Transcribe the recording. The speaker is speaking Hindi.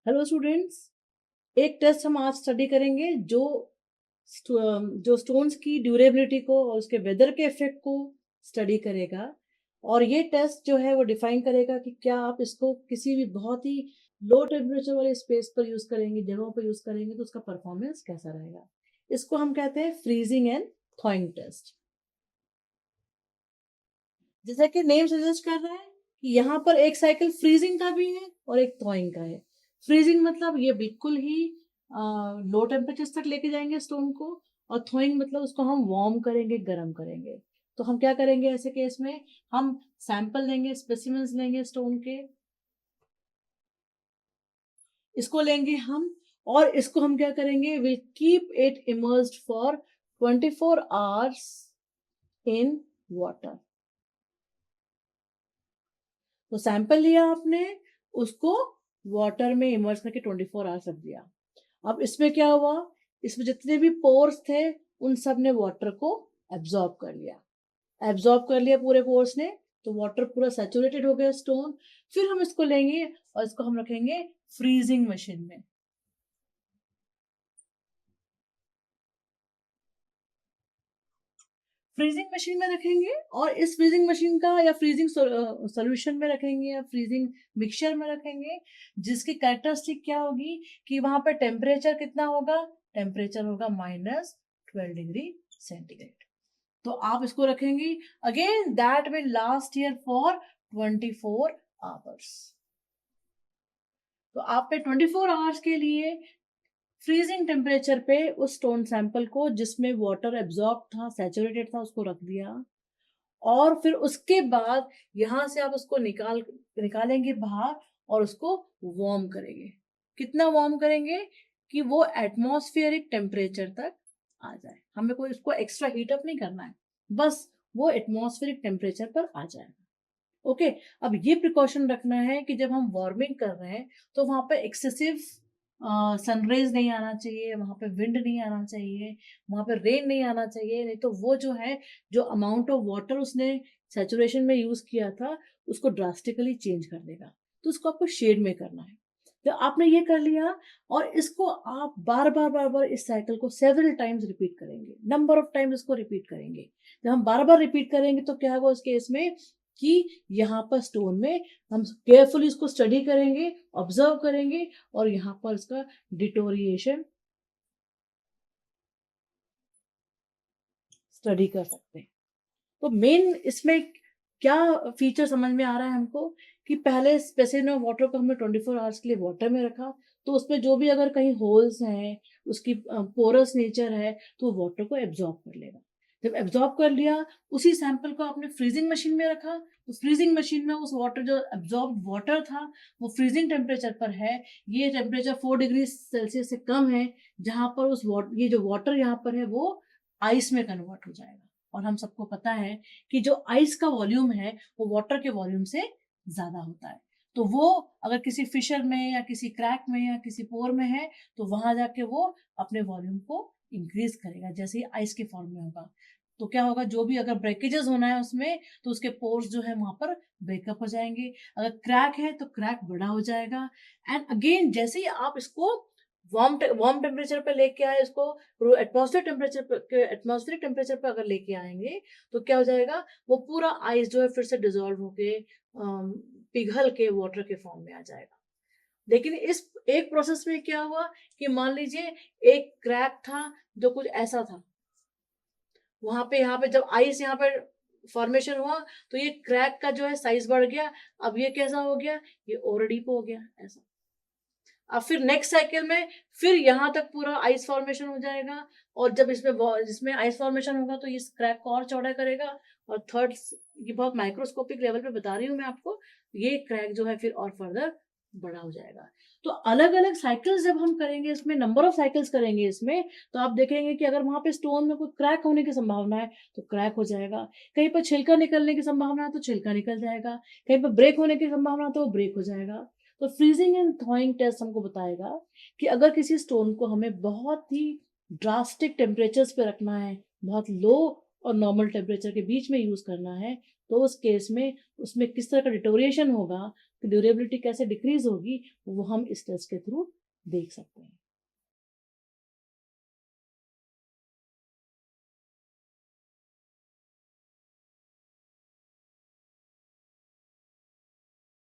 हेलो स्टूडेंट्स, एक टेस्ट हम आज स्टडी करेंगे जो स्टोन्स की ड्यूरेबिलिटी को और उसके वेदर के इफेक्ट को स्टडी करेगा। और ये टेस्ट जो है वो डिफाइन करेगा कि क्या आप इसको किसी भी बहुत ही लो टेम्परेचर वाले स्पेस पर यूज करेंगे, जगहों पर यूज करेंगे तो उसका परफॉर्मेंस कैसा रहेगा। इसको हम कहते हैं फ्रीजिंग एंड थॉइंग टेस्ट। जैसा कि नेम सजेस्ट कर रहा है कि यहाँ पर एक साइकिल फ्रीजिंग का भी है और एक थॉइंग का है। फ्रीजिंग मतलब ये बिल्कुल ही लो टेम्परेचर तक लेके जाएंगे स्टोन को, और थॉइंग मतलब उसको हम वार्म करेंगे, गर्म करेंगे। तो हम क्या करेंगे ऐसे केस में, हम सैंपल लेंगे, स्पेसिमेंस लेंगे स्टोन के, इसको लेंगे हम, और इसको हम क्या करेंगे, will keep it immersed for 24 hours in water. तो सैंपल लिया आपने, उसको वाटर में इमर्स करके 24 आवर्स रख दिया। अब इसमें क्या हुआ, इसमें जितने भी पोर्स थे उन सब ने वाटर को एब्जॉर्ब कर लिया। एब्जॉर्ब कर लिया पूरे पोर्स ने, तो वाटर पूरा सैचुरेटेड हो गया स्टोन। फिर हम इसको लेंगे और इसको हम रखेंगे फ्रीजिंग मशीन में। फ्रीजिंग मशीन में रखेंगे, और इस फ्रीजिंग मशीन का या फ्रीजिंग सॉल्यूशन में रखेंगे या फ्रीजिंग मिक्सचर में रखेंगे, जिसकी कैरेक्टरिस्टिक क्या होगी कि वहां पर टेम्परेचर कितना होगा, टेम्परेचर होगा -12 डिग्री सेंटीग्रेड। तो आप इसको रखेंगे, again that will last here for 24 hours. तो आपने 24 आवर्स के लिए फ्रीजिंग टेम्परेचर पे उस स्टोन सैंपल को, जिसमें वाटर एब्जॉर्ब था, सैचुरेटेड था, उसको रख दिया। और फिर उसके बाद यहां से आप उसको निकालेंगे बाहर, और उसको वार्म करेंगे। कितना वार्म करेंगे कि वो एटमॉस्फेरिक टेम्परेचर तक आ जाए। हमें कोई उसको एक्स्ट्रा हीट अप नहीं करना है, बस वो एटमॉस्फेरिक टेम्परेचर पर आ जाएगा। ओके। अब ये प्रिकॉशन रखना है कि जब हम वार्मिंग कर रहे हैं तो वहां पे एक्सेसिव सनरेज नहीं आना चाहिए, वहां पे विंड नहीं आना चाहिए, वहां पे रेन नहीं आना चाहिए। नहीं तो वो जो है, जो अमाउंट ऑफ वाटर उसने सैचुरेशन में यूज किया था, उसको ड्रास्टिकली चेंज कर देगा। तो उसको आपको शेड में करना है। तो आपने ये कर लिया, और इसको आप बार बार बार बार इस साइकिल को सेवरल टाइम्स रिपीट करेंगे, नंबर ऑफ टाइम्स इसको रिपीट करेंगे। जब हम बार बार रिपीट करेंगे तो क्या होगा उस केस में कि यहाँ पर स्टोन में हम केयरफुली इसको स्टडी करेंगे, ऑब्जर्व करेंगे, और यहाँ पर इसका डिटोरिएशन स्टडी कर सकते हैं। तो मेन इसमें क्या फीचर समझ में आ रहा है हमको, कि पहले स्पेसिफिक वाटर को हमने 24 आवर्स के लिए वाटर में रखा, तो उसमें जो भी अगर कहीं होल्स हैं, उसकी पोरस नेचर है, तो वाटर को एब्जॉर्ब कर लेगा। जब एब्जॉर्ब कर लिया, उसी सैंपल को आपने फ्रीजिंग मशीन में रखा, तो फ्रीजिंग मशीन में उस वाटर, जो एब्जॉर्ब वाटर था, वो फ्रीजिंग टेम्परेचर पर है। ये टेम्परेचर 4 डिग्री सेल्सियस से कम है, जहां पर ये जो वाटर यहाँ पर है वो आइस में कन्वर्ट हो जाएगा। और हम सबको पता है कि जो आइस का वॉल्यूम है वो वाटर के वॉल्यूम से ज्यादा होता है। तो वो अगर किसी फिशर में या किसी क्रैक में या किसी पोर में है, तो वहां जाके वो अपने वॉल्यूम को इंक्रीज करेगा, जैसे ही आइस के फॉर्म में होगा। तो क्या होगा, जो भी अगर ब्रेकेजेस होना है उसमें, तो उसके पोर्स जो है वहां पर ब्रेकअप हो जाएंगे। अगर क्रैक है तो क्रैक बड़ा हो जाएगा। एंड अगेन जैसे ही आप इसको वार्म टेम्परेचर पे लेके आए, इसको एटमॉस्फेरिक टेम्परेचर पे अगर लेके आएंगे, तो क्या हो जाएगा, वो पूरा आइस जो है फिर से डिजोल्व होके पिघल के वाटर के फॉर्म में आ जाएगा। लेकिन इस एक प्रोसेस में क्या हुआ कि मान लीजिए एक क्रैक था जो कुछ ऐसा था, वहां पे यहाँ पे जब आइस यहाँ पे फॉर्मेशन हुआ, तो ये क्रैक का जो है साइज बढ़ गया। अब ये कैसा हो गया, ये और डीप हो गया ऐसा। अब फिर नेक्स्ट साइकिल में फिर यहाँ तक पूरा आइस फॉर्मेशन हो जाएगा, और जब इसमें आइस फॉर्मेशन होगा तो ये क्रैक को और चौड़ा करेगा। और थर्ड, ये बहुत माइक्रोस्कोपिक लेवल पे बता रही हूँ मैं आपको, ये क्रैक जो है फिर और फर्दर बड़ा हो जाएगा। तो अलग अलग साइकिल्स जब हम करेंगे, इसमें नंबर ऑफ साइकिल्स करेंगे इसमें, तो आप देखेंगे कि अगर वहां पे स्टोन में कोई क्रैक होने की संभावना है तो क्रैक हो जाएगा, कहीं पर छिलका निकलने की संभावना है तो छिलका निकल जाएगा, कहीं पर ब्रेक होने की संभावना है तो वो ब्रेक हो जाएगा। तो फ्रीजिंग एंड थॉइंग टेस्ट हमको बताएगा कि अगर किसी स्टोन को हमें बहुत ही ड्रास्टिक टेम्परेचर्स पे रखना है, बहुत लो और नॉर्मल टेम्परेचर के बीच में यूज़ करना है, तो उस केस में उसमें किस तरह का डिटोरिएशन होगा, ड्यूरेबिलिटी कैसे डिक्रीज़ होगी, वो हम इस टेस्ट के थ्रू देख सकते हैं।